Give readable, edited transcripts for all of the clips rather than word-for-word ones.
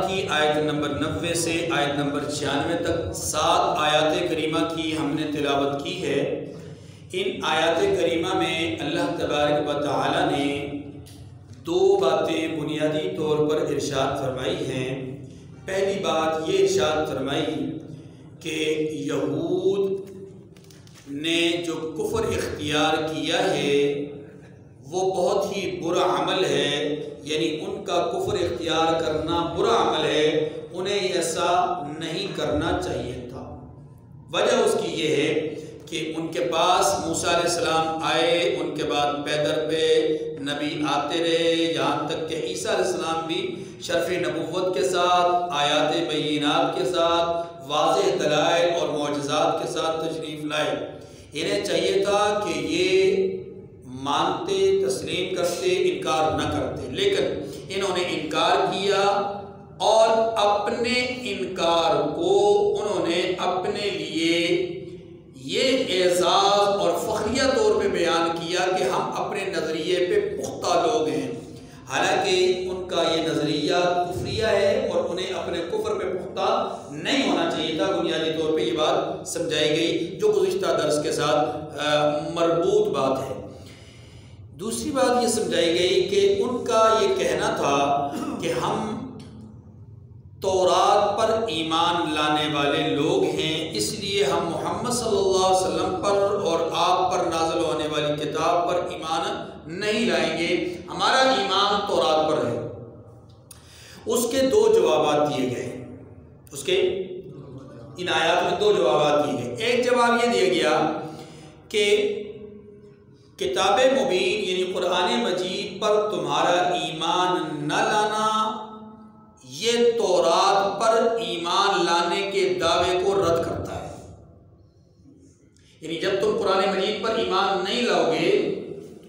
کی آیت نمبر 90 سے آیت نمبر 96 تک 7 آیات کریمہ کی ہم نے تلاوت کی ہے۔ ان آیات کریمہ میں اللہ تبارک و تعالی نے 2 باتیں بنیادی طور پر ارشاد فرمائی ہیں۔ پہلی بات یہ ارشاد فرمائی کہ یہود نے جو کفر اختیار کیا ہے وہ بہت ہی برا عمل ہے، یعنی ان کا کفر اختیار کرنا برا عمل ہے، انہیں ایسا نہیں کرنا چاہیے تھا۔ وجہ اس کی یہ ہے کہ ان کے پاس موسیٰ علیہ السلام آئے، ان کے بعد پیدر پہ نبی آتے رہے، یہاں تک کہ عیسیٰ علیہ السلام بھی شرف نبوت کے ساتھ، آیات بینات کے ساتھ، واضح دلائل اور معجزات کے ساتھ تشریف لائے۔ انہیں چاہیے تھا کہ یہ مانتے، تسلیم کرتے، انکار نہ کرتے، لیکن انہوں نے انکار کیا اور اپنے انکار کو انہوں نے اپنے لیے یہ اعزاز اور فخریہ طور پہ بیان کیا کہ ہم اپنے نظریے پہ پختہ لوگ ہیں، حالانکہ ان کا یہ نظریہ کفریہ ہے اور انہیں اپنے کفر پہ پختہ نہیں ہونا چاہیے تھا۔ بنیادی طور پہ یہ بات سمجھائی گئی جو گزشتہ درس کے ساتھ مربوط بات ہے۔ دوسری بات یہ سمجھائی گئی کہ ان کا یہ کہنا تھا کہ ہم تورات پر ایمان لانے والے لوگ ہیں، اس لیے ہم محمد صلی اللہ علیہ وسلم پر اور آپ پر نازل ہونے والی کتاب پر ایمان نہیں لائیں گے، ہمارا ایمان تورات پر ہے۔ اس کے 2 جوابات دیے گئے، اس کے ان آیات میں 2 جوابات دیے گئے۔ ایک جواب یہ دیا گیا کہ کتاب مبین یعنی قرآن مجید پر تمہارا ایمان نہ لانا یہ تورات پر ایمان لانے کے دعوے کو رد کرتا ہے، یعنی جب تم قرآن مجید پر ایمان نہیں لاؤ گے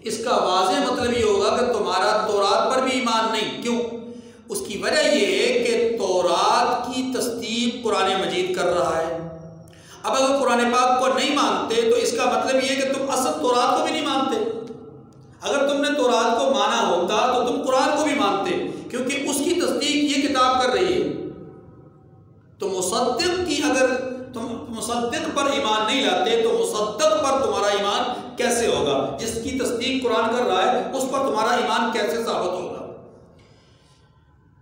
اس کا واضح مطلب یہ ہوگا کہ تمہارا تورات پر بھی ایمان نہیں۔ کیوں؟ اس کی وجہ یہ ہے کہ تورات کی تصدیق قرآن مجید کر رہا ہے۔ اب اگر قرآن پاک کو نہیں مانتے تو اس کا مطلب یہ ہے کہ تم اصل تورات کو بھی نہیں مانتے۔ اگر تم نے تورات کو مانا ہوتا تو تم قرآن کو بھی مانتے، کیونکہ اس کی تصدیق یہ کتاب کر رہی ہے۔ تو مصدق کی اگر تم مصدق پر ایمان نہیں لاتے تو مصدق پر تمہارا ایمان کیسے ہوگا؟ جس کی تصدیق قرآن کر رہا ہے اس پر تمہارا ایمان کیسے ثابت ہوگا؟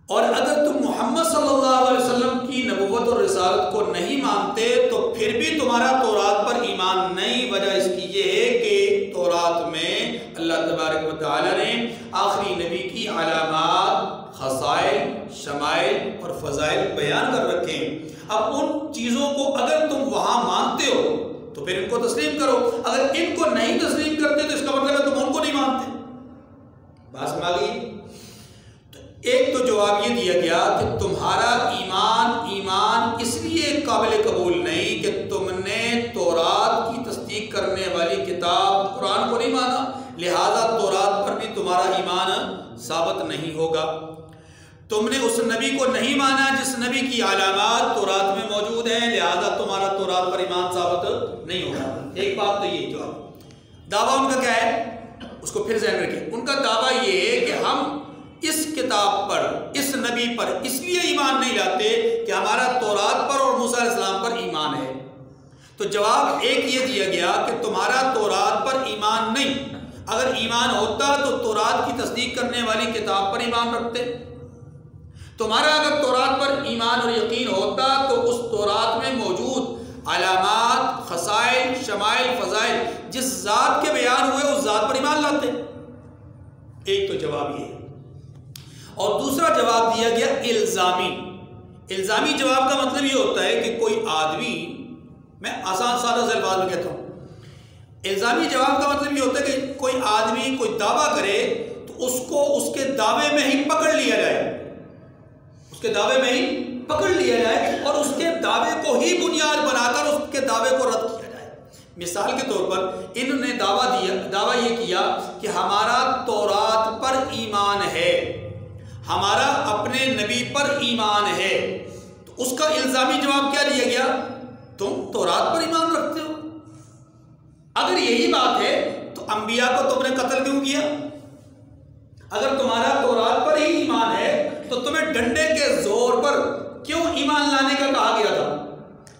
اور اگر تم محمد صلی اللہ علیہ وسلم کی نبوت اور رسالت کو نہیں مانتے تو پھر بھی تمہارا تورات پر ایمان نہیں۔ وجہ اس کی یہ ہے کہ تورات میں اللہ تبارک و تعالی نے آخری نبی کی علامات، خصائل، شمائل اور فضائل بیان کر رکھے ہیں۔ اب ان چیزوں کو اگر تم وہاں مانتے ہو تو پھر ان کو تسلیم کرو، اگر ان کو نہیں تسلیم کرتے تو اس کا مطلب ہے تم ان کو نہیں مانتے۔ بات سمجھ گئی؟ ایک تو جواب یہ دیا گیا کہ تمہارا ایمان اس لیے قابل قبول نہیں کہ تم نے تورات کی تصدیق کرنے والی کتاب قرآن کو نہیں مانا، لہذا تورات پر بھی تمہارا ایمان ثابت نہیں ہوگا۔ تم نے اس نبی کو نہیں مانا جس نبی کی علامات تورات میں موجود ہیں، لہذا تمہارا تورات پر ایمان ثابت نہیں ہوگا۔ ایک بات تو یہ جواب۔ دعویٰ ان کا کیا ہے؟ اس کو پھر ذہن رکھیں۔ ان کا دعویٰ یہ ہے کہ ہم اس کتاب پر، اس نبی پر اس لیے ایمان نہیں لاتے کہ ہمارا تورات پر اور موسیٰ علیہ السلام پر ایمان ہے۔ تو جواب ایک یہ دیا گیا کہ تمہارا تورات پر ایمان نہیں، اگر ایمان ہوتا تو تورات کی تصدیق کرنے والی کتاب پر ایمان رکھتے۔ تمہارا اگر تورات پر ایمان اور یقین ہوتا تو اس تورات میں موجود علامات، خصائل، شمائل، فضائل جس ذات کے بیان ہوئے اس ذات پر ایمان لاتے۔ ایک تو جواب یہ ہے، اور دوسرا جواب دیا گیا الزامی جواب کا مطلب یہ ہوتا ہے کہ کوئی آدمی، میں آسان سادہ سے الفاظ میں کہتا ہوں، الزامی جواب کا مطلب یہ ہوتا ہے کہ کوئی آدمی کوئی دعویٰ کرے تو اس کو اس کے دعوے میں ہی پکڑ لیا جائے، اس کے دعوے میں ہی پکڑ لیا جائے اور اس کے دعوے کو ہی بنیاد بنا کر اس کے دعوے کو رد کیا جائے۔ مثال کے طور پر انہوں نے دعویٰ یہ کیا کہ ہمارا تورات پر ایمان ہے، ہمارا اپنے نبی پر ایمان ہے، تو اس کا الزامی جواب کیا دیا گیا؟ تم تورات پر ایمان رکھتے ہو؟ اگر یہی بات ہے تو انبیاء کو تم نے قتل کیوں کیا؟ اگر تمہارا تورات پر ہی ایمان ہے تو تمہیں ڈنڈے کے زور پر کیوں ایمان لانے کا کہا گیا تھا؟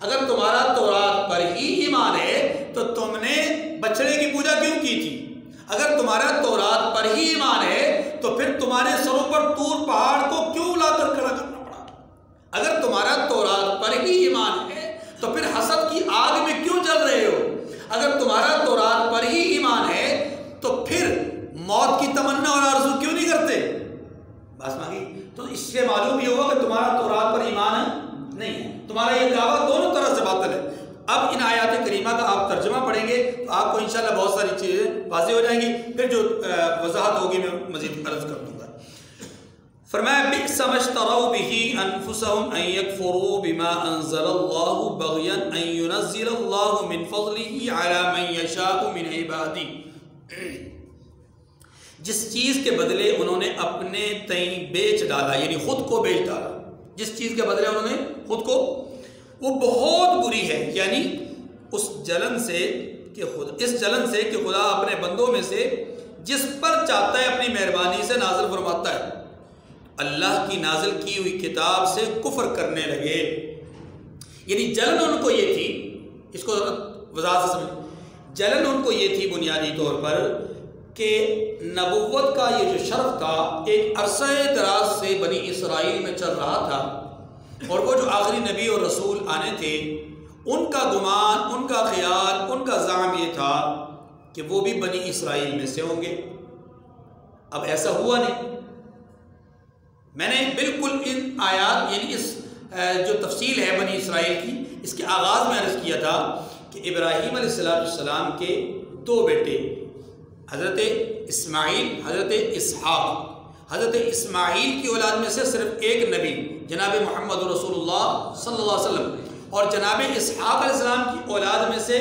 اگر تمہارا تورات پر ہی ایمان ہے تو تم نے بچڑے کی پوجا کیوں کی تھی؟ اگر تمہارا تورات پر ہی ایمان ہے تو پھر تمہارے سروں پر طور پہاڑ کو کیوں لا کر کھڑا کرنا پڑا؟ اگر تمہارا تورات پر ہی ایمان ہے تو پھر حسد کی آگ میں کیوں جل رہے ہو؟ اگر تمہارا تورات پر ہی ایمان ہے تو پھر موت کی تمنا اور آرزو کیوں نہیں کرتے؟ بس مانگی تو اس سے معلوم یہ ہوا کہ تمہارا تورات پر ایمان نہیں ہے، تمہارا یہ دعویٰ دونوں طرح سے باطل ہے۔ اب ان آیات کریمہ کا آپ ترجمہ پڑھیں گے تو آپ کو انشاءاللہ بہت ساری چیزیں واضح ہو جائیں گی، پھر جو وضاحت ہوگی میں مزید عرض کر دوں گا۔ فرمایا بئس ما اشتروا به انفسهم ان يكفروا بما انزل الله بغيا ان ينزل الله من فضله على من يشاء من عباده، جس چیز کے بدلے انہوں نے اپنے تئیں بیچ ڈالا، یعنی خود کو بیچ ڈالا، جس چیز کے بدلے انہوں نے خود کو، وہ بہت بری ہے، یعنی اس جلن سے کہ خدا اپنے بندوں میں سے جس پر چاہتا ہے اپنی مہربانی سے نازل فرماتا ہے، اللہ کی نازل کی ہوئی کتاب سے کفر کرنے لگے۔ یعنی جلن ان کو یہ تھی، اس کو وضاحت سے سمجھ، جلن ان کو یہ تھی بنیادی طور پر کہ نبوت کا یہ جو شرف تھا ایک عرصہ دراز سے بنی اسرائیل میں چل رہا تھا، اور وہ جو آخری نبی اور رسول آنے تھے ان کا گمان، ان کا خیال، ان کا زعم یہ تھا کہ وہ بھی بنی اسرائیل میں سے ہوں گے۔ اب ایسا ہوا نہیں۔ میں نے بالکل ان آیات یعنی اس جو تفصیل ہے بنی اسرائیل کی، اس کے آغاز میں عرض کیا تھا کہ ابراہیم علیہ السلام کے دو بیٹے حضرت اسماعیل، حضرت اسحاق، حضرت اسماعیل کی اولاد میں سے صرف ایک نبی جناب محمد رسول اللہ صلی اللہ علیہ وسلم، اور جناب اسحاق علیہ السلام کی اولاد میں سے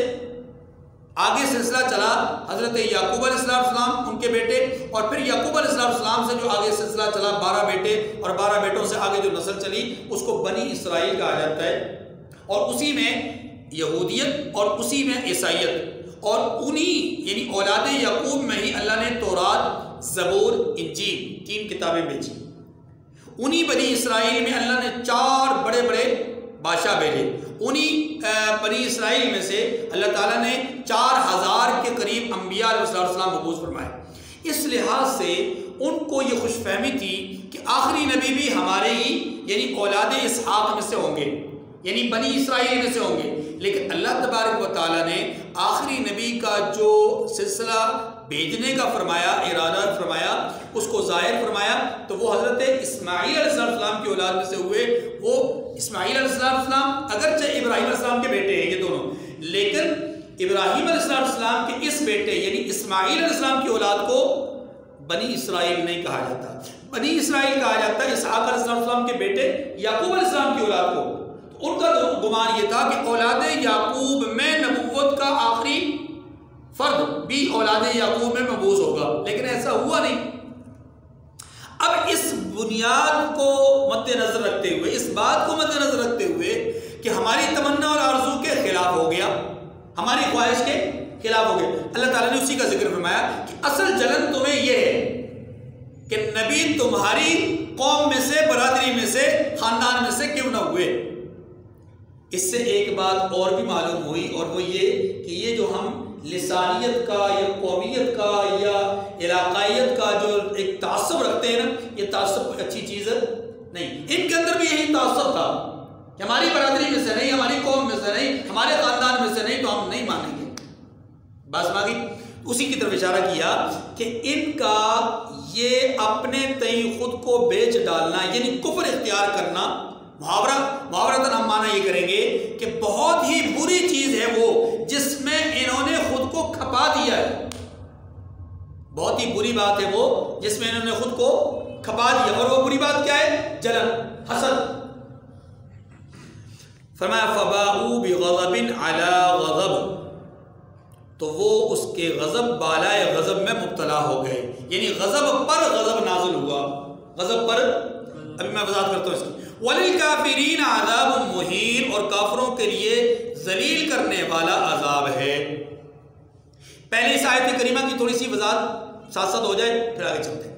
آگے سلسلہ چلا حضرت یعقوب علیہ السلام ان کے بیٹے، اور پھر یعقوب علیہ السلام سے جو آگے سلسلہ چلا 12 بیٹے، اور 12 بیٹوں سے آگے جو نسل چلی اس کو بنی اسرائیل کہا جاتا ہے، اور اسی میں یہودیت اور اسی میں عیسائیت، اور انہی یعنی اولاد یعقوب میں ہی اللہ نے تورات، زبور، انجیل 3 کتابیں بھیجی۔ انہی بنی اسرائیل میں اللہ نے 4 بڑے بڑے بادشاہ بھیجے، انہی بنی اسرائیل میں سے اللہ تعالیٰ نے 4000 کے قریب انبیاء علیہ السلام مبعوث فرمائے۔ اس لحاظ سے ان کو یہ خوش فہمی تھی کہ آخری نبی بھی ہمارے ہی یعنی اولاد اسحاق میں سے ہوں گے، یعنی بنی اسرائیل میں سے ہوں گے، لیکن اللہ تبارک و تعالیٰ نے آخری نبی کا جو سلسلہ بھیجنے کا فرمایا، ارادہ فرمایا، اس کو ظاہر فرمایا، تو وہ حضرت اسماعیل علیہ السلام کی اولاد میں سے ہوئے۔ وہ اسماعیل علیہ السلام اگرچہ ابراہیم علیہ السلام کے بیٹے ہیں یہ دونوں، لیکن ابراہیم علیہ السلام کے اس بیٹے یعنی اسماعیل علیہ السلام کی اولاد کو بنی اسرائیل نہیں کہا جاتا، بنی اسرائیل کہا جاتا ہے اسحاق علیہ السلام کے بیٹے یعقوب علیہ السلام کی اولاد کو۔ ان کا گمان یہ تھا کہ اولاد یعقوب میں نبوت کا آخری فرد بھی اولاد یعقوب میں مبعوث ہوگا، لیکن ایسا ہوا نہیں۔ اب اس بنیاد کو مد نظر رکھتے ہوئے، اس بات کو مد نظر رکھتے ہوئے کہ ہماری تمنا اور آرزو کے خلاف ہو گیا، ہماری خواہش کے خلاف ہو گیا، اللہ تعالیٰ نے اسی کا ذکر فرمایا کہ اصل جلن تمہیں یہ ہے کہ نبی تمہاری قوم میں سے، برادری میں سے، خاندان میں سے کیوں نہ ہوئے۔ اس سے ایک بات اور بھی معلوم ہوئی، اور وہ یہ کہ یہ جو ہم لسانیت کا یا قومیت کا یا علاقائیت کا جو ایک تعصب رکھتے ہیں نا، یہ تعصب کوئی اچھی چیز نہیں۔ ان کے اندر بھی یہی تعصب تھا کہ ہماری برادری میں سے نہیں، ہماری قوم میں سے نہیں، ہمارے خاندان میں سے نہیں تو ہم نہیں مانیں گے۔ بس ماگی اسی کی طرف اشارہ کیا کہ ان کا یہ اپنے تئیں خود کو بیچ ڈالنا یعنی کفر اختیار کرنا، محاورتاً ہم معنی یہ کریں گے کہ بہت ہی بری چیز ہے وہ جس میں انہوں نے خود کو کھپا دیا ہے، بہت ہی بری بات ہے وہ جس میں انہوں نے خود کو کھپا دیا، اور وہ بری بات کیا ہے؟ جلن، حسد۔ فرمایا فباؤوا بغضب علی غضب، تو وہ اس کے غضب بالائے غضب میں مبتلا ہو گئے، یعنی غضب پر غضب نازل ہوا، غضب پر۔ ابھی میں وضاحت کرتا ہوں اس کی۔ وَلِلْكَافِرِينَ عَذَابٌ مُّهِينٌ، اور کافروں کے لیے ذلیل کرنے والا عذاب ہے۔ پہلے اس آیت کریمہ کی تھوڑی سی وضاحت ساتھ ساتھ ہو جائے پھر آگے چلتے ہیں۔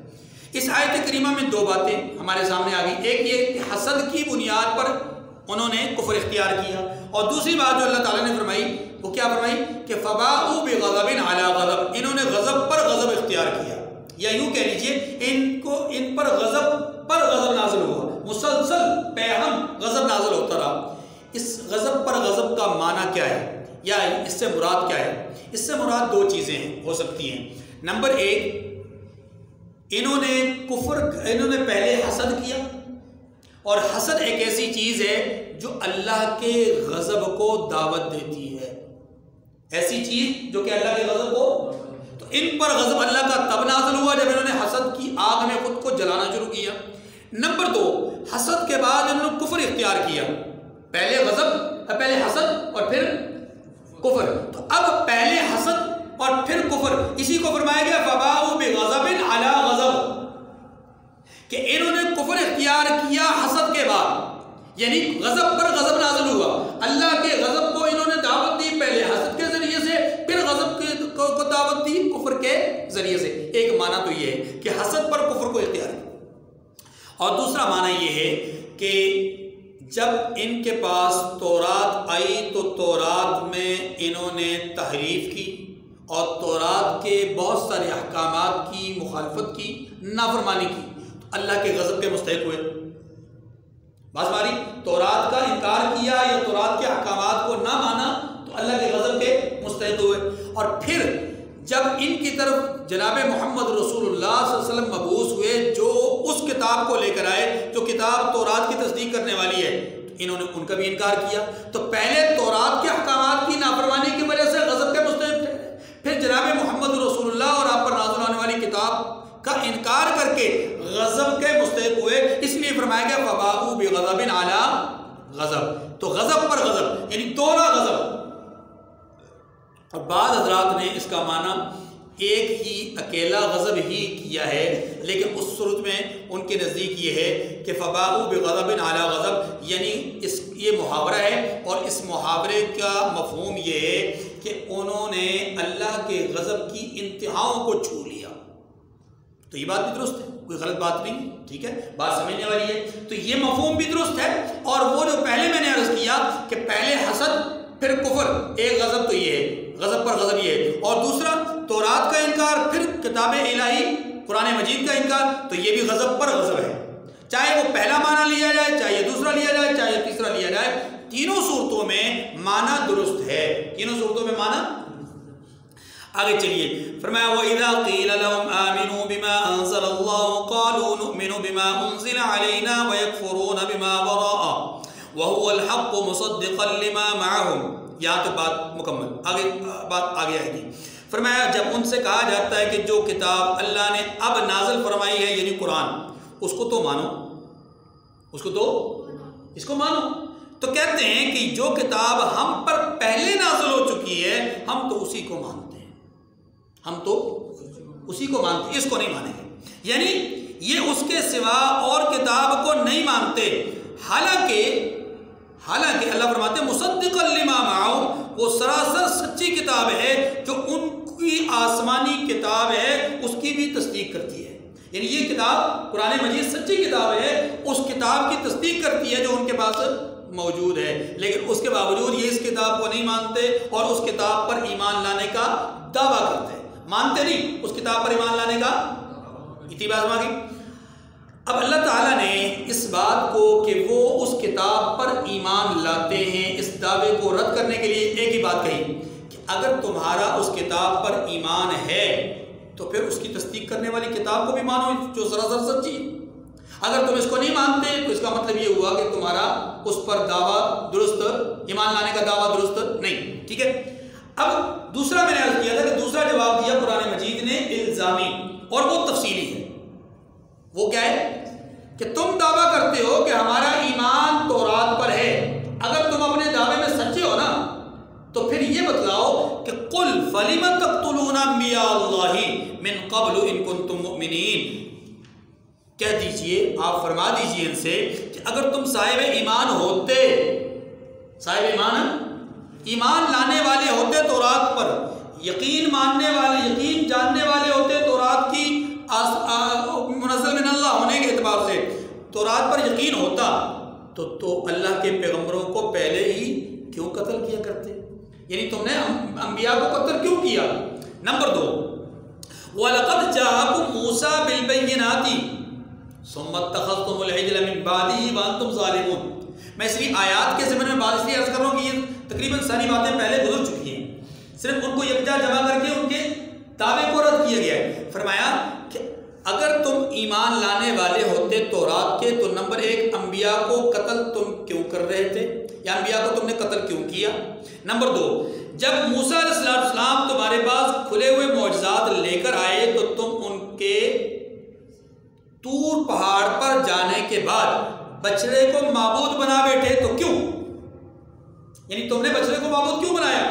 اس آیت کریمہ میں 2 باتیں ہمارے سامنے آ گئی، ایک یہ کہ حسد کی بنیاد بنیاد پر انہوں نے کفر اختیار کیا. اور دوسری بات جو اللہ تعالیٰ نے فرمائی وہ کیا فرمائی کہ فباؤوا بغضب علی غضب, انہوں نے غضب پر غضب اختیار کیا, یا یوں کہہ لیجئے ان پر غضب نازل ہوا, مسلسل پیہم غضب نازل ہوتا رہا. اس غضب پر غضب کا معنی کیا ہے یا اس سے مراد کیا ہے؟ اس سے مراد دو چیزیں ہو سکتی ہیں. نمبر ایک, انہوں نے پہلے حسد کیا, اور حسد ایک ایسی چیز ہے جو اللہ کے غضب کو دعوت دیتی ہے, ایسی چیز جو کہ اللہ کے غضب کو, تو ان پر غضب اللہ کا تب نازل ہوا جب انہوں نے حسد کی آگ میں خود کو جلانا شروع کیا. نمبر دو, حسد کے بعد انہوں نے کفر اختیار کیا, پہلے حسد اور پھر کفر. تو اب پہلے حسد اور پھر کفر, اسی کو فرمایا گیا فباؤوا بغضب علی غضب, کہ انہوں نے کفر اختیار کیا حسد کے بعد, یعنی غضب پر غضب نازل ہوا. اللہ کے غضب کو انہوں نے دعوت دی پہلے حسد کے ذریعے سے, پھر غضب کو دعوت دی کفر کے ذریعے سے. ایک معنی تو یہ ہے کہ حسد پر کفر کو اختیار کیا, اور دوسرا معنی یہ ہے کہ جب ان کے پاس تورات آئی تو تورات میں انہوں نے تحریف کی اور تورات کے بہت سارے احکامات کی مخالفت کی, نافرمانی کی, تو اللہ کے غضب کے مستحق ہوئے. بات ہماری تورات کا انکار کیا یا تورات کے احکامات کو نہ مانا تو اللہ کے غضب کے مستحق ہوئے. اور پھر جب ان کی طرف جناب محمد رسول اللہ صلی اللہ علیہ وسلم مبعوث ہوئے جو اس کتاب کو لے کر آئے جو کتاب تورات کی تصدیق کرنے والی ہے, تو انہوں نے ان کا بھی انکار کیا. تو پہلے تورات کے احکامات کی نافرمانی کی وجہ سے غضب کے مستحق ٹھہرے, پھر جناب محمد رسول اللہ اور آپ پر نازل ہونے والی کتاب کا انکار کر کے غضب کے مستحق ہوئے. اس لیے فرمایا گیا فباؤوا بغضب علی غضب, تو غضب پر غضب یعنی دوہرا غضب. اور بعض حضرات نے اس کا معنی ایک ہی اکیلا غضب ہی کیا ہے, لیکن اس صورت میں ان کے نزدیک یہ ہے کہ فباؤوا بغضب علی غضب یعنی یہ محاورہ ہے, اور اس محاورے کا مفہوم یہ ہے کہ انہوں نے اللہ کے غضب کی انتہاؤں کو چھو لیا. تو یہ بات بھی درست ہے, کوئی غلط بات نہیں, ٹھیک ہے, بات سمجھنے والی ہے. تو یہ مفہوم بھی درست ہے. اور وہ جو پہلے میں نے عرض کیا کہ پہلے حسد پھر کفر, ایک غضب تو یہ ہے, غضب پر غضب یہ ہے, اور دوسرا تورات کا انکار پھر کتاب الہی قرآن مجید کا انکار, تو یہ بھی غضب پر غضب ہے. چاہے وہ پہلا معنی لیا جائے, چاہے دوسرا لیا جائے, چاہے تیسرا لیا جائے, تینوں صورتوں میں معنی درست ہے, تینوں صورتوں میں معنی. آگے چلیے, فرمایا وَإِذَا قِيلَ لَهُمْ آمِنُوا بِمَا أَنزَلَ اللَّهُ قَالُوا نُؤْمِنُ بِمَا أُنزِلَ عَلَيْنَا وَيَكْفُرُونَ بِمَا وَرَاءَهُ وَهُوَ الْحَقُّ مُصَدِّقًا لِمَا مَعَهُمْ. یہاں تک بات مکمل, بات آگے آئے گی. فرمایا جب ان سے کہا جاتا ہے کہ جو کتاب اللہ نے اب نازل فرمائی ہے یعنی قرآن, اس کو تو مانو, اس کو مانو, تو کہتے ہیں کہ جو کتاب ہم پر پہلے نازل ہو چکی ہے ہم تو اسی کو مانتے ہیں, اس کو نہیں مانیں گے. یعنی یہ اس کے سوا اور کتاب کو نہیں مانتے, حالانکہ اللہ فرماتے ہیں مصدقا لما معہم, وہ سراسر سچی کتاب ہے جو ان کی آسمانی کتاب ہے اس کی بھی تصدیق کرتی ہے. یعنی یہ کتاب قرآن مجید سچی کتاب ہے, اس کتاب کی تصدیق کرتی ہے جو ان کے پاس موجود ہے, لیکن اس کے باوجود یہ اس کتاب کو نہیں مانتے اور اس کتاب پر ایمان لانے کا دعویٰ کرتے ہیں. مانتے نہیں, اس کتاب پر ایمان لانے کا اتباع مانگی. اب اللہ تعالیٰ نے اس بات کو کہ وہ اس کتاب پر ایمان لاتے ہیں اس دعوے کو رد کرنے کے لیے ایک ہی بات کہی کہ اگر تمہارا اس کتاب پر ایمان ہے تو پھر اس کی تصدیق کرنے والی کتاب کو بھی مانو جو سراسر سچی ہے. اگر تم اس کو نہیں مانتے تو اس کا مطلب یہ ہوا کہ تمہارا اس پر دعویٰ درست, ایمان لانے کا دعویٰ درست نہیں, ٹھیک ہے. اب دوسرا میں نے عرض کیا تھا کہ دوسرا جواب دیا قرآن مجید نے الزامی, اور وہ تفصیلی ہے. وہ کیا ہے کہ تم دعویٰ کرتے ہو کہ ہمارا ایمان تورات پر ہے, اگر تم اپنے دعوے میں سچے ہو نا تو پھر یہ بتلاؤ کہ قل فلم تقتلون انبیاء اللہ من قبل ان کنتم مؤمنین, کہہ دیجئے, آپ فرما دیجئے ان سے کہ اگر تم صاحب ایمان ہوتے, ایمان لانے والے ہوتے تورات پر, یقین ماننے والے, یقین جاننے والے ہوتے تورات کی منزل من اللہ ہونے کے اعتبار سے, تورات پر یقین ہوتا تو اللہ کے پیغمبروں کو پہلے ہی کیوں قتل کیا کرتے؟ یعنی تم نے انبیاء کو قتل کیوں کیا؟ نمبر 2، وَلَقَدْ جَاءَكُمْ مُوسَىٰ بِالْبَيِّنَاتِ ثُمَّ اتَّخَذْتُمُ الْعِجْلَ مِن بَعْدِهِ وَأَنْتُمْ ظَالِمُونَ۔ میں اس لیے آیات کے ضمن میں بات اس لیے عرض کر رہا ہوں کہ یہ تقریباً ساری باتیں پہلے گزر چکی ہیں، صرف ان کو یکجا جمع کر کے ان کے دعوے کو رد کیا گیا ہے۔ فرمایا کہ اگر تم ایمان لانے والے ہوتے تورات کے تو نمبر 1 انبیاء کو قتل تم کیوں کر رہے تھے، یا انبیاء کو تم نے قتل کیوں کیا؟ نمبر 2، جب موسیٰ علیہ السلام تمہارے پاس کھلے ہوئے معجزات لے کر آئے تو تم ان کے طور پہاڑ پر جانے کے بعد بچڑے کو معبود بنا بیٹھے تو کیوں؟ یعنی تم نے بچڑے کو معبود کیوں بنایا؟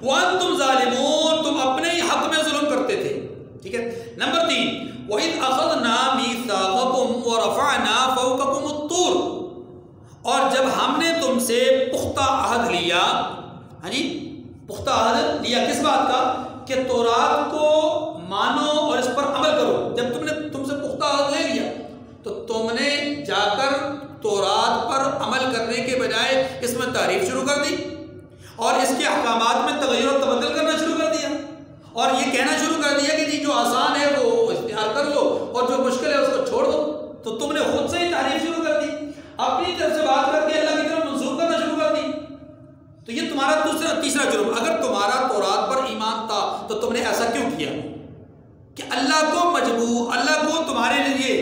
وَأَنْتُمْ ظَالِمُونَ، تم اپنے ہی حق میں ظلم کرتے تھے، ٹھیک ہے۔ نمبر 3، وَإِذْ أَخَذْنَا مِيثَاقَكُمْ وَرَفَعْنَا فَوْقَكُمُ الطُّورَ، اور جب ہم نے تم سے پختہ عہد لیا، ہاں جی پختہ عہد لیا کس بات کا؟ کہ تورات کو مانو اور اس پر عمل کرو۔ جب تم سے پختہ عہد لے لیا تو تم نے جا کر تورات پر عمل کرنے کے بجائے اس میں تعریف شروع کر دی اور اس کے احکامات میں تغیر و تبدل کرنا شروع کر دیا اور یہ کہنا شروع کر دیا کہ جی جو آسان ہے وہ اختیار کر لو اور جو مشکل ہے اس کو چھوڑ دو۔ تو تم نے خود سے ہی تعریف شروع کر دی، اپنی طرف سے بات کر کے اللہ کی طرف منسوخ کرنا شروع کر دی۔ تو یہ تمہارا تیسرا جرم۔ اگر تمہارا تورات پر ایمان تھا تو تم نے ایسا کیوں کیا کہ اللہ کو مجبور، اللہ کو تمہارے لیے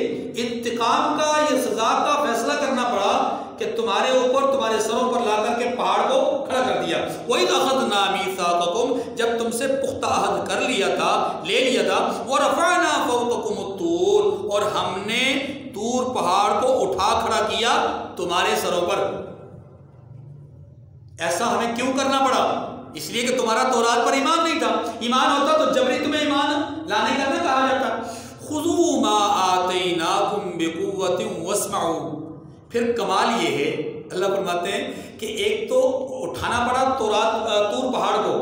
انتقام کا یا سزا کا فیصلہ کرنا پڑا کہ تمہارے اوپر تمہارے سروں پر لا کر کے پہاڑ کو کھڑا کر دیا۔ وَإِذْ أَخَذْنَا مِيثَاقَكُمْ، جب تم سے پختہ عہد کر لیا تھا، لے لیا تھا، وَرَفَعْنَا فَوْقَكُمُ الطُّورَ، اور ہم نے طور پہاڑ کو اٹھا کھڑا کیا تمہارے سروں پر۔ ایسا ہمیں کیوں کرنا پڑا؟ اس لیے کہ تمہارا تورات پر ایمان نہیں تھا۔ ایمان ہوتا تو جبری تمہیں ایمان لانے کا نہ کہا جاتا۔ خُذُوا مَا آتَيْنَاكُمْ بِقُوَّةٍ وَاسْمَعُوا، پھر کمال یہ ہے، اللہ فرماتے ہیں کہ ایک تو اٹھانا پڑا طور پہاڑ کو،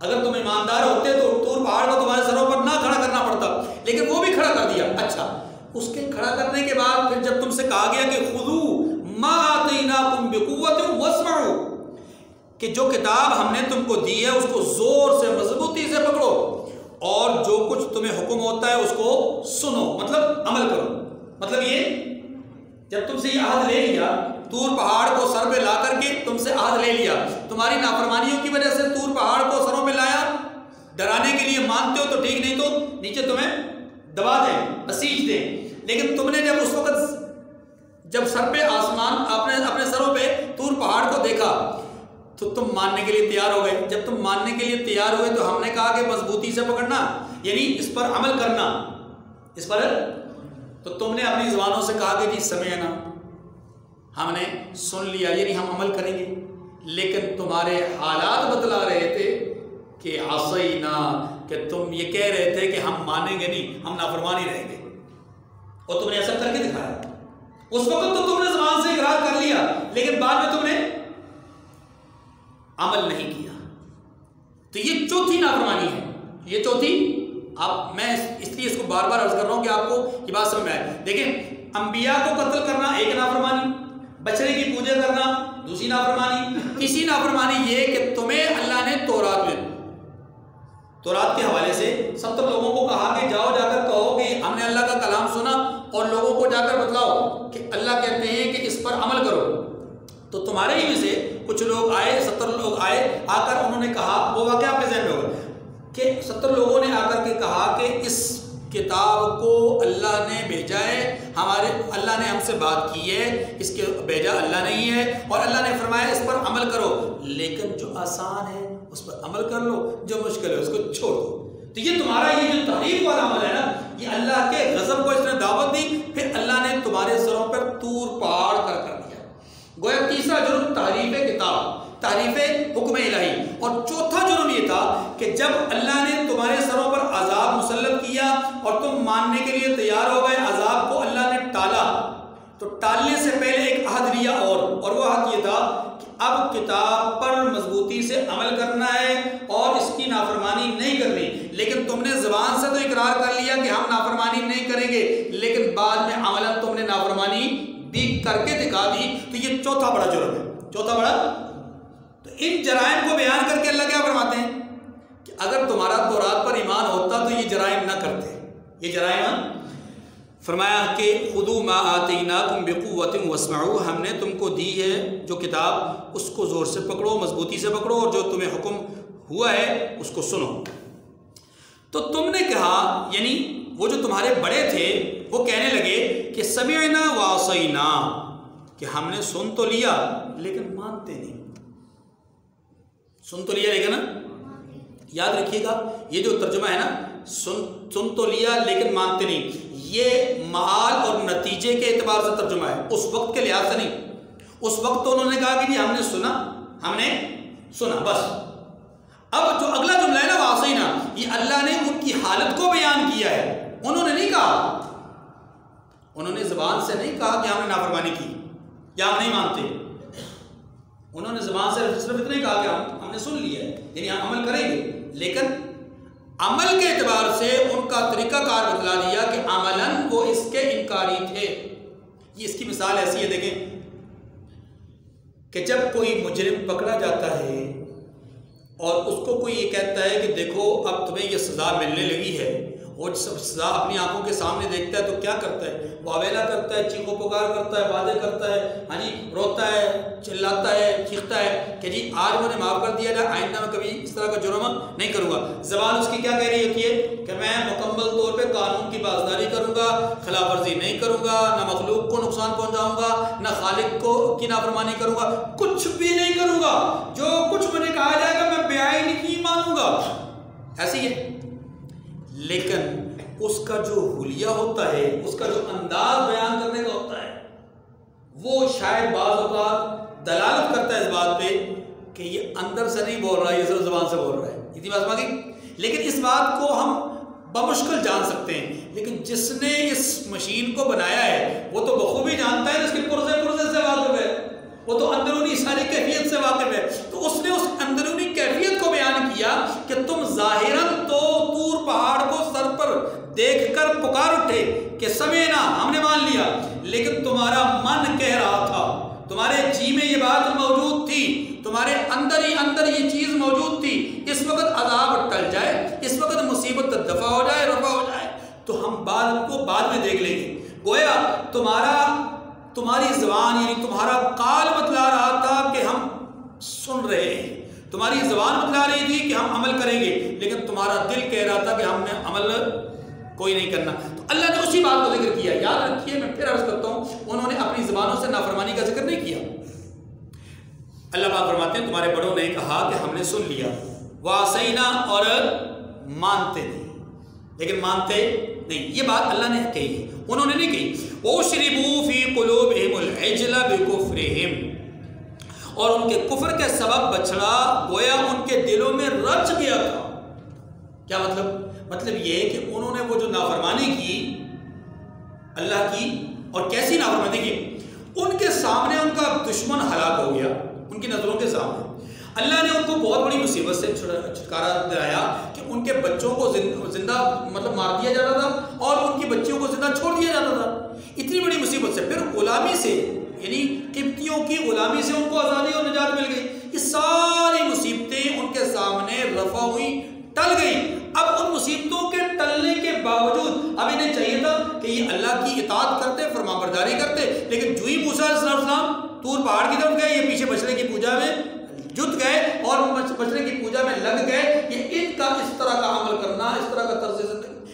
اگر تم ایماندار ہوتے تو طور پہاڑ کو تمہارے سروں پر نہ کھڑا کرنا پڑتا، لیکن وہ بھی کھڑا کر دیا۔ اچھا، اس کے کھڑا کرنے کے بعد پھر جب تم سے کہا گیا کہ خُذُوا مَا آتَيْنَاكُمْ بِقُوَّةٍ وَاسْمَعُوا، کہ جو کتاب ہم نے تم کو دی ہے اس کو زور سے مضبوطی سے پکڑو اور جو کچھ تمہیں حکم ہوتا ہے اس کو سنو، مطلب عمل کرو۔ مطلب یہ جب تم سے یہ عہد لے لیا، طور پہاڑ کو سر پہ لا کر کے تم سے عہد لے لیا، تمہاری نافرمانیوں کی وجہ سے طور پہاڑ کو سروں پہ لایا، ڈرانے کے لیے مانتے ہو تو ٹھیک، نہیں تو نیچے تمہیں دبا دیں، بسیج دیں۔ لیکن تم نے جب اس وقت جب سر پہ آسمان اپنے سروں پہ طور پہاڑ کو دیکھا تو تم ماننے کے لیے تیار ہو گئے۔ جب تم ماننے کے لیے تیار ہوئے تو ہم نے کہا کہ مضبوطی سے پکڑنا، یعنی اس پر عمل کرنا، اس پر تو تم نے اپنی زبانوں سے کہا کہ جی سمعنا، ہم نے سن لیا، یعنی ہم عمل کریں گے۔ لیکن تمہارے حالات بتلا رہے تھے کہ عصینا، کہ تم یہ کہہ رہے تھے کہ ہم مانیں گے نہیں، ہم نافرمان ہی رہیں گے، اور تم نے ایسا کر کے دکھایا۔ اس وقت تو تم نے زبان سے اقرار کر لیا لیکن بعد میں تم نے عمل نہیں کیا۔ تو یہ چوتھی نافرمانی ہے، یہ چوتھی۔ اب میں اس لیے اس کو بار بار عرض کر رہا ہوں کہ آپ کو یہ بات سمجھ میں آئے۔ دیکھیں، انبیاء کو قتل کرنا ایک نافرمانی، بچڑے کی پوجا کرنا دوسری نافرمانی، تیسری نافرمانی یہ کہ تمہیں اللہ نے تورات کے حوالے سے 70 لوگوں کو کہا کہ جاؤ جا کر کہو کہ ہم نے اللہ کا کلام سنا، اور لوگوں کو جا کر بتلاؤ کہ اللہ کہتے ہیں کہ اس پر عمل کرو۔ تو تمہارے ہی میں سے کچھ لوگ آئے، 70 لوگ آئے، آ کر انہوں نے کہا، وہ واقعہ آپ کے ذہن میں ہوگا کہ 70 لوگوں نے آ کر کے کہا کہ اس کتاب کو اللہ نے بھیجا ہے، اللہ نے ہم سے بات کی ہے، اس کے بھیجا اللہ نہیں ہے، اور اللہ نے فرمایا اس پر عمل کرو، لیکن جو آسان ہے اس پر عمل کر لو، جو مشکل ہے اس کو چھوڑ دو۔ تو یہ تمہارا یہ جو تحریف والا عمل ہے نا، یہ اللہ کے غضب کو اس نے دعوت دی، پھر اللہ نے تمہارے سروں پر طور پہاڑ کر دیا۔ گویا تیسرا جرم تحریف کتاب، تحریف حکم الہی، اور چوتھا جرم یہ تھا کہ جب اللہ نے تمہارے سروں پر عذاب مسلط کیا اور تم ماننے کے لیے تیار ہو گئے، عذاب کو اللہ نے ٹالا، تو ٹالنے سے پہلے ایک عہد لیا، اور وہ عہد یہ تھا کہ اب کتاب پر مضبوطی سے عمل کرنا ہے اور اس کی نافرمانی نہیں کرنی۔ لیکن تم نے زبان سے تو اقرار کر لیا کہ ہم نافرمانی نہیں کریں گے، لیکن بعد میں عملاً تم نے نافرمانی بھی کر کے دکھا دی تو یہ چوتھا بڑا جرم ہے. چوتھا بڑا. تو ان جرائم کو بیان کر کے اللہ کیا فرماتے ہیں کہ اگر تمہارا تورات پر ایمان ہوتا تو یہ جرائم نہ کرتے. یہ جرائم فرمایا کہ خذوا ما آتیناکم بقوۃ واسمعوا، ہم نے تم کو دی ہے جو کتاب اس کو زور سے پکڑو، مضبوطی سے پکڑو، اور جو تمہیں حکم ہوا ہے اس کو سنو. تو تم نے کہا، یعنی وہ جو تمہارے بڑے تھے وہ کہنے لگے کہ سمعنا وعصینا، کہ ہم نے سن تو لیا لیکن مانتے نہیں. سن تو لیا لیکن یاد رکھیے گا یہ جو ترجمہ ہے نا، سن تو لیا لیکن مانتے نہیں، یہ معال اور نتیجے کے اعتبار سے ترجمہ ہے، اس وقت کے لحاظ سے نہیں. اس وقت تو انہوں نے کہا کہ جی ہم نے سنا بس. اب جو اگلا جملہ ہے نا واسینا، یہ اللہ نے ان کی حالت کو بیان کیا ہے. انہوں نے نہیں کہا، انہوں نے زبان سے نہیں کہا کہ ہم نے نافرمانی کی یا ہم نہیں مانتے. انہوں نے زبان سے صرف اتنا ہی کہا کہ ہم نے سن لیا ہے، یعنی ہم عمل کریں گے، لیکن عمل کے اعتبار سے ان کا طریقہ کار بتلا دیا کہ عملاً وہ اس کے انکاری تھے. یہ اس کی مثال ایسی ہے، دیکھیں کہ جب کوئی مجرم پکڑا جاتا ہے اور اس کو کوئی یہ کہتا ہے کہ دیکھو اب تمہیں یہ سزا ملنے لگی ہے، اور جب سزا اپنی آنکھوں کے سامنے دیکھتا ہے تو کیا کرتا ہے؟ واویلا کرتا ہے، چیخو پکار کرتا ہے، وعدے کرتا ہے، ہاں جی روتا ہے، چلاتا ہے، چیختا ہے کہ جی آج مجھے معاف کر دیا جائے، آئندہ میں کبھی اس طرح کا جرم نہیں کروں گا. زبان اس کی کیا کہہ رہی ہوتی ہے کہ میں مکمل طور پہ قانون کی پاسداری کروں گا، خلاف ورزی نہیں کروں گا، نہ مخلوق کو نقصان پہنچاؤں گا، نہ خالق کو کی نافرمانی کروں گا، کچھ بھی نہیں کروں گا، جو کچھ مجھے کہا جائے گا میں بیائی نہیں مانوں گا. ایسی ہے. لیکن اس کا جو حلیہ ہوتا ہے، اس کا جو انداز بیان کرنے کا ہوتا ہے، وہ شاید بعض اوقات دلالت کرتا ہے اس بات پہ کہ یہ اندر سے نہیں بول رہا ہے، یہ صرف زبان سے بول رہا ہے. اتنی بات سمجھ گئی. لیکن اس بات کو ہم بمشکل جان سکتے ہیں، لیکن جس نے اس مشین کو بنایا ہے وہ تو بخوبی جانتا ہے، اس کے پرزے سے واقف ہے، وہ تو اندرونی ساری کیفیت سے واقف ہے. تو اس نے اس اندرونی کیفیت کو بیان کیا کہ تم ظاہراً تو طور پہاڑ کو سر پر دیکھ کر پکار اٹھے کہ سمینا، ہم نے مان لیا، لیکن تمہارا من کہہ رہا تھا، تمہارے جی میں یہ بات موجود تھی، تمہارے اندر ہی اندر یہ چیز موجود تھی، اس وقت عذاب ٹل جائے، اس وقت مصیبت دفع ہو جائے، رفع ہو جائے تو ہم بعد میں دیکھ لیں گے. گویا تمہاری زبان یعنی تمہارا قال بتلا رہا تھا کہ ہم سن رہے ہیں، تمہاری زبان بتلا رہی تھی کہ ہم عمل کریں گے، لیکن تمہارا دل کہہ رہا تھا کہ ہم نے عمل کوئی نہیں کرنا. تو اللہ نے اسی بات کو ذکر کیا. یاد رکھیے، میں پھر عرض کرتا ہوں، انہوں نے اپنی زبانوں سے نافرمانی کا ذکر نہیں کیا. اللہ پاک فرماتے ہیں تمہارے بڑوں نے کہا کہ ہم نے سن لیا، واسینا، اور مانتے نہیں، لیکن مانتے نہیں. یہ بات اللہ نے کہی ہے، انہوں نے نہیں کہی. وَأُشْرِبُوا فِي قُلُوبِهِمُ الْعِجْلَ بِكُفْرِهِمْ، اور ان کے کفر کے سبب بچڑا گویا ان کے دلوں میں رچ گیا تھا. کیا مطلب یہ کہ انہوں نے وہ جو نافرمانی کی اللہ کی، اور کیسی نافرمانی کی، ان کے سامنے ان کا دشمن ہلاک ہو گیا، ان کی نظروں کے سامنے. اللہ نے ان کو بہت بڑی مصیبت سے چھٹکارا دلایا کہ ان کے بچوں کو زندہ مار دیا جاتا تھا اور ان کی بچیوں کو زندہ چھوڑ دیا جاتا تھا. اتنی بڑی مصیبت سے پھر غلامی سے، یعنی قبطیوں کی غلامی سے ان کو آزادی اور نجات مل گئی. یہ ساری مصیبتیں ان کے سامنے رفع ہوئی، ٹل گئی. اب ان مصیبتوں کے ٹلنے کے باوجود اب انہیں چاہیے تھا کہ یہ اللہ کی اطاعت کرتے، فرمانبرداری کرتے، لیکن جو ہی موسیٰ علیہ السلام طور پہاڑ کی طرف گئے، یہ پیچھے بچڑے کی پوجا میں جت گئے اور بچڑے کی پوجا میں لگ گئے. یہ ان کا اس طرح کا عمل کرنا، اس طرح کا طرز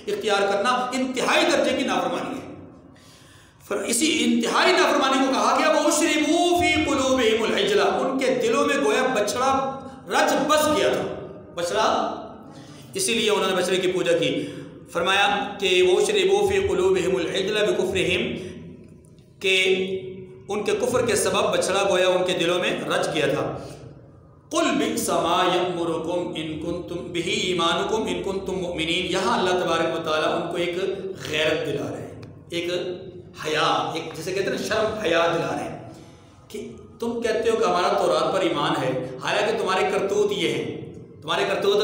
اختیار کرنا انتہائی درجے کی نافرمانی ہے. اسی انتہائی نافرمانی کو کہا گیا وَأُشْرِبُوا فِي قُلُوبِهِمُ الْعِجْلَ، ان کے دلوں میں گویا بچڑا رچ بس گیا تھا، بچڑا، اسی لیے انہوں نے بچڑے کی پوجا کی. فرمایا کہ وَأُشْرِبُوا فِي قُلُوبِهِمُ الْعِجْلَ بِكُفْرِهِمْ، کہ ان کے کفر کے سبب بچڑا گویا ان کے دلوں میں رچ گیا تھا. قُلْ بِئْسَ مَا يَأْمُرُكُمْ إِن كُنتُم بِهِ إِيمَانُكُمْ إِن كُنتُم مُؤْمِنِينَ. یہاں اللہ تبارک و تعالیٰ ان کو ایک غیرت دلا رہے ہیں، ایک حیا، ایک جسے کہتے ہیں شرم حیا دلا رہے ہیں کہ تم کہتے ہو کہ ہمارا تورات پر ایمان ہے، حالانکہ تمہارے کرتوت یہ ہیں، تمہارے کرتوت،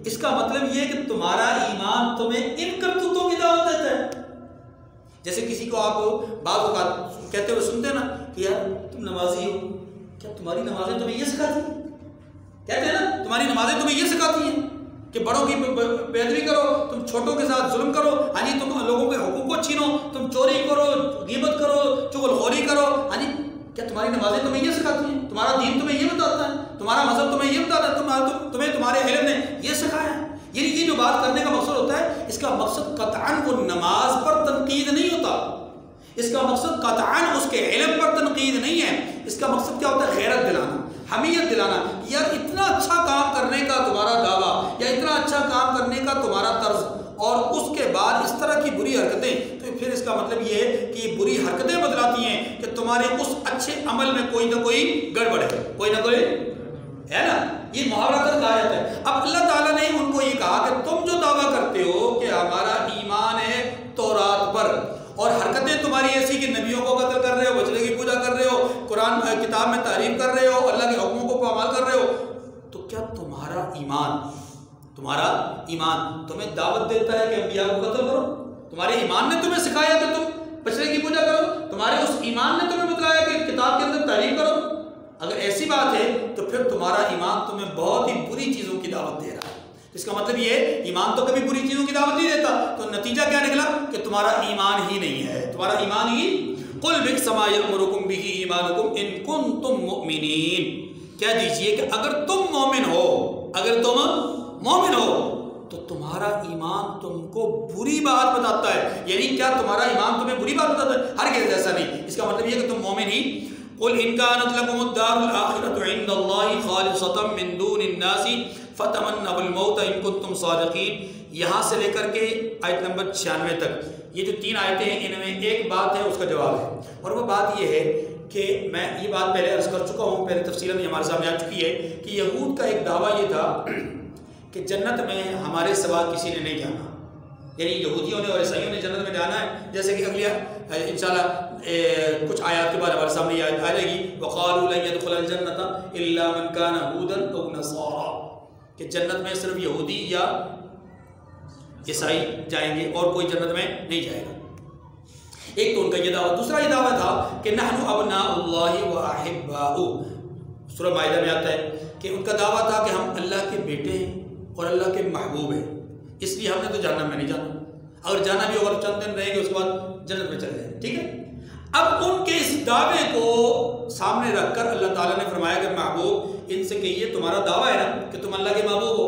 اس کا مطلب یہ ہے کہ تمہارا ایمان تمہیں ان کرتوتوں کی دعوت دیتا ہے. جیسے کسی کو آپ بعض اوقات کہتے ہوئے سنتے ہیں نا کہ یار تم نمازی ہو، کیا تمہاری نمازیں تمہیں یہ سکھاتی ہیں؟ کہتے ہیں نا تمہاری نمازیں تمہیں یہ سکھاتی ہیں کہ بڑوں کی بے ادبی کرو، تم چھوٹوں کے ساتھ ظلم کرو، ہاں جی تم لوگوں کے حقوق کو چھینو، تم چوری کرو، غیبت کرو، چغل خوری کرو، ہاں جی کیا تمہاری نمازیں تمہیں یہ سکھاتی ہیں؟ تمہارا دین تمہیں یہ بتاتا ہے؟ تمہارا مذہب تمہیں یہ بتاتا ہے؟ تمہیں تمہارے علم نے یہ سکھایا ہے؟ یہ جو بات کرنے کا مقصد ہوتا ہے، اس کا مقصد قطعاً وہ نماز پر تنقید نہیں ہوتا، اس کا مقصد قطعاً اس کے علم پر تنقید نہیں ہے، اس کا مقصد کیا ہوتا ہے؟ غیرت دلانا، حمیت دلانا، یار اتنا اچھا کام کرنے کا تمہارا دعویٰ یا اتنا اچھا کام کرنے کا تمہارا طرز، اور اس کے بعد اس طرح کی بری حرکتیں، تو پھر اس کا مطلب یہ ہے کہ یہ بری حرکتیں بتلاتی ہیں کہ تمہارے اس اچھے عمل میں کوئی نہ کوئی گڑبڑ ہے، کوئی نہ کوئی ہے نا، یہ محاورہ کہا جاتا ہے۔ اب اللہ تعالیٰ نے ان کو یہ کہا کہ تم جو دعویٰ کرتے ہو کہ ہمارا ایمان ہے تورات پر، اور حرکتیں تمہاری ایسی کہ نبیوں کو قتل کر رہے ہو، بچڑے کی پوجا کر رہے ہو، قرآن کتاب میں تعریف کر رہے ہو، اللہ کے حکموں کو پامال کر رہے ہو، تو کیا تمہارا ایمان تمہیں دعوت دیتا ہے کہ انبیاء کو قتل کرو؟ تمہارے ایمان نے تمہیں سکھایا کہ تم بچڑے کی پوجا کرو؟ تمہارے اس ایمان نے تمہیں بتلایا کہ کتاب کے اندر تعریف کرو؟ اگر ایسی بات ہے تو پھر تمہارا ایمان تمہیں بہت ہی بری چیزوں کی دعوت دے رہا ہے۔ اس کا مطلب یہ ہے ایمان تو کبھی بری چیزوں کی دعوت نہیں دیتا، تو نتیجہ کیا نکلا کہ تمہارا ایمان ہی نہیں ہے، تمہارا ایمان ہی قُلْ بِئْسَ مَا يَأْمُرُكُمْ بِهِ إِيمَانُكُمْ إِن كُنتُم مُؤْمِنِينَ، کہہ دیجئے کہ اگر تم مومن ہو تو تمہارا ایمان تم کو بری بات بتاتا ہے، یعنی کیا تمہارا ایمان تمہیں بری بات بتاتا ہے؟ ہرگز ایسا نہیں، اس کا مطلب یہ کہ تم مومن ہی۔ قُلْ إِن كَانَتْ لَكُمُ الدَّارُ الْآخِرَةُ عِندَ اللَّهِ خَالِصَةً مِّن دُونِ النَّاسِ فَتَمَنَّوُا الْمَوْتَ إِن كُنتُم صَادِقِينَ۔ یہاں سے لے کر کے آیت نمبر 96 تک یہ جو 3 آیتیں ہیں، ان میں ایک بات ہے، اس کا جواب ہے، اور وہ بات یہ ہے کہ میں یہ بات پہلے عرض کر چکا ہوں، پہلے تفصیلاً ہمارے سامنے آ چکی ہے کہ یہود کا ایک دعویٰ یہ تھا کہ جنت میں ہمارے سوا کسی نے نہیں جانا، یعنی یہودیوں نے اور عیسائیوں نے جنت میں جانا ہے، جیسے کہ اگلی انشاءاللہ کچھ آیات کے بعد ہمارے سامنے یہ آیت آ جائے گی، وَقَالُوا لَن يَدْخُلَ الْجَنَّةَ إِلَّا مَنْ كَانَ هُودًا أَوْ نَصَارَىٰ، کہ جنت میں صرف یہودی یا عیسائی جائیں گے اور کوئی جنت میں نہیں جائے گا۔ ایک تو ان کا یہ دعویٰ، دوسرا یہ دعویٰ تھا کہ نحن ابناء اللہ وَأَحِبَّاؤُهُ، سورہ مائدہ میں آتا ہے کہ ان کا دعویٰ تھا کہ ہم اللہ کے بیٹے ہیں اور اللہ کے محبوب ہیں، اس لیے ہم نے تو جہنم میں نہیں جانا، اگر جانا بھی ہوگا چند دن رہیں گے اس کے بعد جنت میں چلے جائیں، ٹھیک ہے۔ اب ان کے اس دعوے کو سامنے رکھ کر اللہ تعالیٰ نے فرمایا کہ محبوب ان سے کہیے تمہارا دعویٰ ہے نا کہ تم اللہ کے محبوب ہو،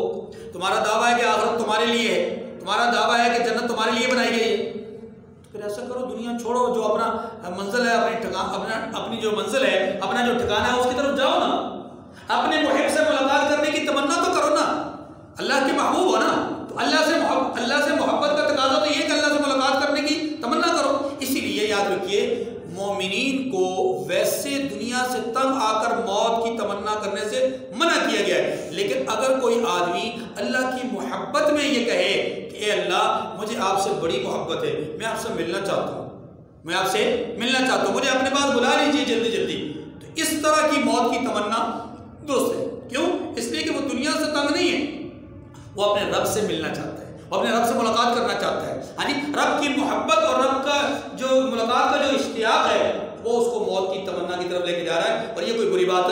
تمہارا دعویٰ ہے کہ آخرت تمہارے لیے ہے، تمہارا دعویٰ ہے کہ جنت تمہارے لیے بنائی گئی ہے، پھر ایسا کرو دنیا چھوڑو، جو اپنا منزل ہے، اپنی جو منزل ہے، اپنا جو ٹھکانہ ہے اس کی طرف جاؤ نا، اپنے محب سے ملاقات کرنے کی تمنا تو کرو نا، اللہ کے محبوب ہو نا، تو اللہ سے محبت کا تقاضا تو یہ کہ اللہ سے ملاقات کرنے کی تمنا کرو۔ اسی لیے یاد رکھیے مومنین کو ویسے دنیا سے تنگ آ کر موت کی تمنا کرنے سے منع کیا گیا ہے، لیکن اگر کوئی آدمی اللہ کی محبت میں یہ کہے کہ اے اللہ مجھے آپ سے بڑی محبت ہے، میں آپ سے ملنا چاہتا ہوں، مجھے اپنے پاس بلا لیجیے جلدی، تو اس طرح کی موت کی تمنا درست ہے۔ کیوں؟ اس لیے کہ وہ دنیا سے تنگ نہیں ہے، وہ اپنے رب سے ملنا چاہتا ہے، وہ اپنے رب سے ملاقات کرنا چاہتا ہے، یعنی رب کی محبت اور رب کا جو ملاقات کا جو اشتیاق ہے وہ اس کو موت کی تمنا کی طرف لے کے جا رہا ہے، اور یہ کوئی بری بات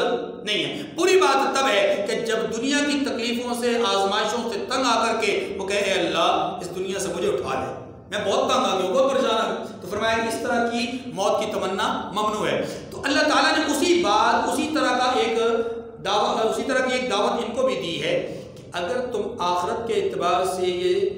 نہیں ہے۔ بری بات تب ہے کہ جب دنیا کی تکلیفوں سے، آزمائشوں سے تنگ آ کر کے وہ کہے اے اللہ اس دنیا سے مجھے اٹھا لے، میں بہت تنگ آ گیا ہوں، بہت پریشان ہوں، تو فرمایا کہ اس طرح کی موت کی تمنا ممنوع ہے۔ تو اللہ تعالیٰ نے اسی طرح کی ایک دعوت ان کو بھی دی ہے کہ اگر تم آخرت کے اعتبار سے یہ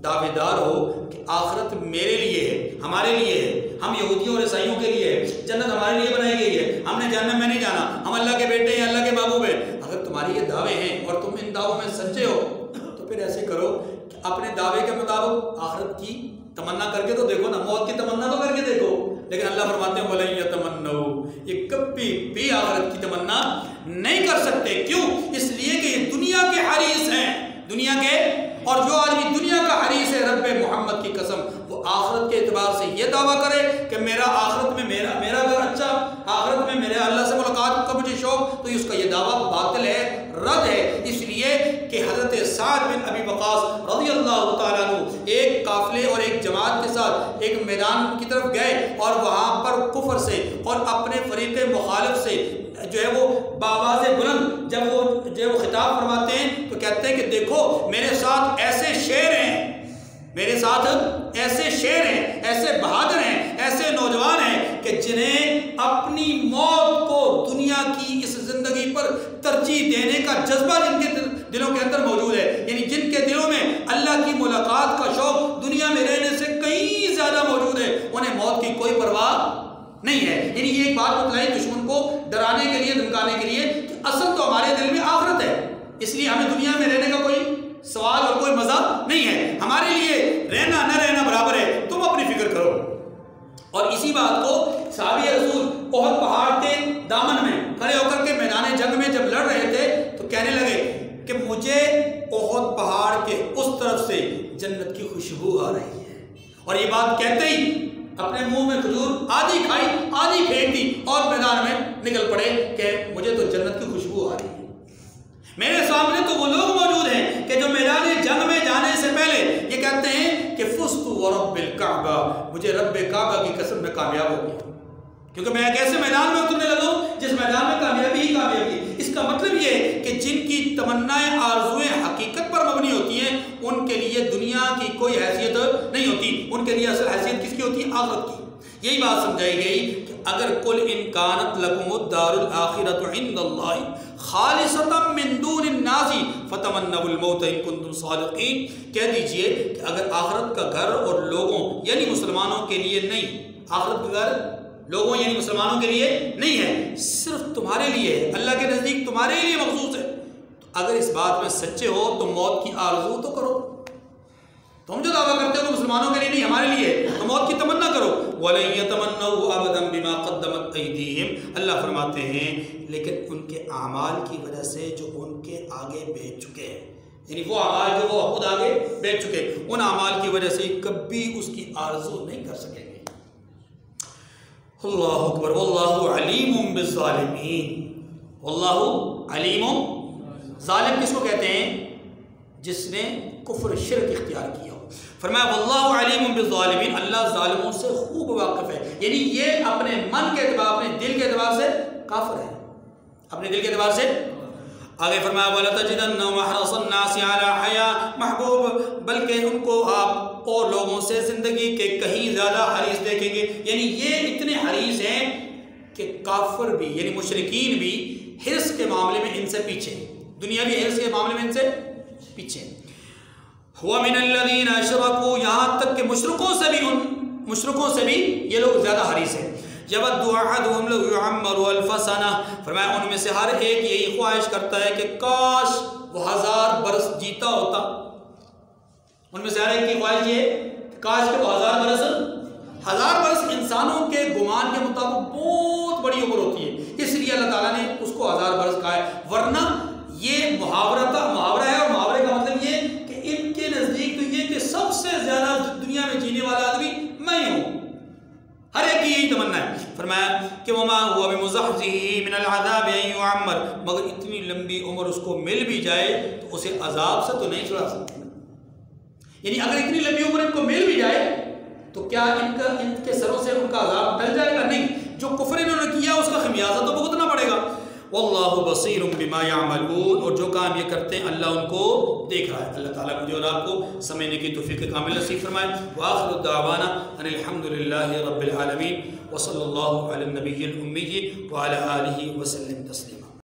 دعوے دار ہو کہ آخرت میرے لیے ہے، ہمارے لیے ہے، ہم یہودیوں اور عیسائیوں کے لیے ہے، جنت ہمارے لیے بنائی گئی ہے، ہم نے جہنم میں نہیں جانا، ہم اللہ کے بیٹے ہیں، اللہ کے محبوب ہیں، اگر تمہاری یہ دعوے ہیں اور تم ان دعووں میں سچے ہو تو پھر ایسے کرو کہ اپنے دعوے کے مطابق آخرت کی تمنا کر کے تو دیکھو نا، موت کی تمنا تو کر کے دیکھو، لیکن اللہ فرماتے ہیں وَلَن يَتَمَنَّوْا، یہ کبھی بھی آخرت کی تمنا نہیں کر سکتے۔ کیوں؟ اس لیے کہ یہ دنیا کے حریص ہیں، دنیا کے، اور جو آدمی دنیا کا حریص ہے رب محمد کی قسم وہ آخرت کے اعتبار سے یہ دعویٰ کرے کہ میرا آخرت میں میرا گھر اچھا، آخرت میں میرے اللہ سے ملاقات کا مجھے شوق، تو اس کا یہ دعویٰ باطل ہے، رد ہے، اس لیے کہ حضرت سعد بن ابی وقاص رضی اللہ تعالیٰ عنہ ایک قافلے اور ایک جماعت کے ساتھ ایک میدان کی طرف گئے اور وہاں پر کفر سے اور اپنے فریق مخالف سے جو ہے وہ بآواز بلند جب وہ خطاب فرماتے ہیں تو کہتے ہیں کہ دیکھو میرے ساتھ ایسے شیر ہیں، میرے ساتھ ایسے شیر ہیں، ایسے بہادر ہیں، ایسے نوجوان ہیں کہ جنہیں اپنی موت کو دنیا کی اس زندگی پر ترجیح دینے کا جذبہ جن کے دلوں کے اندر موجود ہے، یعنی جن کے دلوں میں اللہ کی ملاقات کا شوق دنیا میں رہنے سے کہیں زیادہ موجود ہے، انہیں موت کی کوئی پرواہ نہیں ہے۔ یعنی یہ ایک بات بتلائی دشمن کو ڈرانے کے لیے، دھمکانے کے لیے کہ اصل تو ہمارے دل میں آخرت ہے، اس لیے ہمیں دنیا میں رہنے کا کوئی سوال اور کوئی مزہ نہیں ہے، ہمارے لیے رہنا نہ رہنا برابر ہے، تم اپنی فکر کرو۔ اور اسی بات کو صحابی رسول احد پہاڑ کے دامن میں کھڑے ہو کر کے میدان جنگ میں جب لڑ رہے تھے تو کہنے لگے کہ مجھے احد پہاڑ کے اس طرف سے جنت کی خوشبو آ رہی ہے، اور یہ بات کہتے ہی اپنے منہ میں کھجور آدھی کھائی آدھی پھینک دی اور میدان میں نکل پڑے کہ مجھے تو جنت کی خوشبو آ رہی ہے۔ میرے سامنے تو وہ لوگ موجود ہیں کہ جو میدان جنگ میں جانے سے پہلے یہ کہتے ہیں کہ فزت ورب الکعبہ، مجھے رب کعبہ کی قسم میں کامیاب ہو گیا، کیونکہ میں ایک ایسے میدان میں اترنے لگا ہوں جس میدان میں کامیابی ہی کامیابی ہے۔ اس کا مطلب یہ ہے کہ جن کی تمنائیں آرزویں حقیقت پر مبنی ہوتی ہیں ان کے لیے دنیا کی کوئی حیثیت نہیں ہوتی، ان کے لیے اصل حیثیت کس کی ہوتی ہے؟ آخرت کی۔ یہی بات سمجھائی گئی کہ اگر کل ان کانت لکم الدار الاخرۃ عند اللہ خالصۃ من دون الناس فتمنوا الموت ان کنتم صادقین، کہہ دیجئے کہ اگر آخرت کا گھر اور لوگوں یعنی مسلمانوں کے لیے نہیں، آخرت کا گھر لوگوں یعنی مسلمانوں کے لیے نہیں ہے، صرف تمہارے لیے ہے، اللہ کے نزدیک تمہارے لیے مخصوص ہے، تو اگر اس بات میں سچے ہو تو موت کی آرزو تو کرو، تم جو دعویٰ کرتے ہو کہ مسلمانوں کے لیے نہیں ہمارے لیے تو موت کی تمنا کرو۔ وَلَن يَتَمَنَّوْا أَبَدًا بِمَا قَدَّمَتْ أَيْدِيهِمْ، اللہ فرماتے ہیں لیکن ان کے اعمال کی وجہ سے جو ان کے آگے بیچ چکے ہیں، یعنی وہ اعمال جو وہ خود آگے بیچ چکے، ان اعمال کی وجہ سے کبھی اس کی آرزو نہیں کر سکیں گے۔ اللہ اکبر، واللہ علیم بالظالمین، واللہ علیم، ظالم کس کو کہتے ہیں؟ جس نے کفر شرک اختیار کیا ہو۔ فرمایا واللہ علیم بالظالمین، اللہ ظالموں سے خوب واقف ہے، یعنی یہ اپنے من کے اعتبار، اپنے دل کے اعتبار سے کافر ہے، اپنے دل کے اعتبار سے۔ آگے فرمایا وَلَتَجِدَنَّهُمْ أَحْرَصَ النَّاسِ عَلَىٰ حَيَاةٍ، محبوب بلکہ ان کو آپ اور لوگوں سے زندگی کے کہیں زیادہ حریص دیکھیں گے، یعنی یہ اتنے حریص ہیں کہ کافر بھی یعنی مشرکین بھی حرص کے معاملے میں ان سے پیچھے، دنیاوی حرص کے معاملے میں ان سے پیچھے۔ وَمِنَ الَّذِينَ أَشْرَكُوا، یہاں تک کہ مشرکوں سے بھی یہ لوگ زیادہ حریص ہیں۔ يَوَدُّ أَحَدُهُمْ لَوْ يُعَمَّرُ أَلْفَ سَنَةٍ، فرمایا ان میں سے ہر ایک یہی خواہش کرتا ہے کہ کاش وہ 1000 برس جیتا ہوتا، ان میں سے ہر ایک کی خواہش یہ کہ کاش کہ وہ 1000 برس انسانوں کے گمان کے مطابق بہت بڑی عمر ہوتی ہے، اس لیے اللہ تعالیٰ نے اس کو 1000 برس کہا ہے، ورنہ یہ محاورہ ہے، اور محاورے کا مطلب یہ کہ ان کے نزدیک تو یہ کہ سب سے زیادہ دنیا میں جینے والا آدمی میں ہوں، ہر ایک کی یہی تمنا ہے۔ فرمایا کہ وَمَا هُوَ بِمُزَحْزِحِهِ مِنَ الْعَذَابِ أَن يُعَمَّرَ، مگر اتنی لمبی عمر اس کو مل بھی جائے تو اسے عذاب سے تو نہیں چھڑا سکتی، یعنی اگر اتنی لمبی عمر ان کو مل بھی جائے تو کیا ان کے سروں سے ان کا عذاب ٹل جائے گا؟ نہیں، جو کفر انہوں نے کیا اس کا خمیازہ تو بھگتنا پڑے گا۔ واللہ بصیر بما یعملون، اور جو کام یہ کرتے ہیں اللہ ان کو دیکھ رہا ہے۔ اللہ تعالیٰ مجھے اور آپ کو سمجھنے کی توفیق کامل نصیب فرمائے۔ وآخر دعوانا ان الحمد للہ رب العالمین، وصلی اللہ علی النبی الأمی وعلی آلہ وسلم تسلیما۔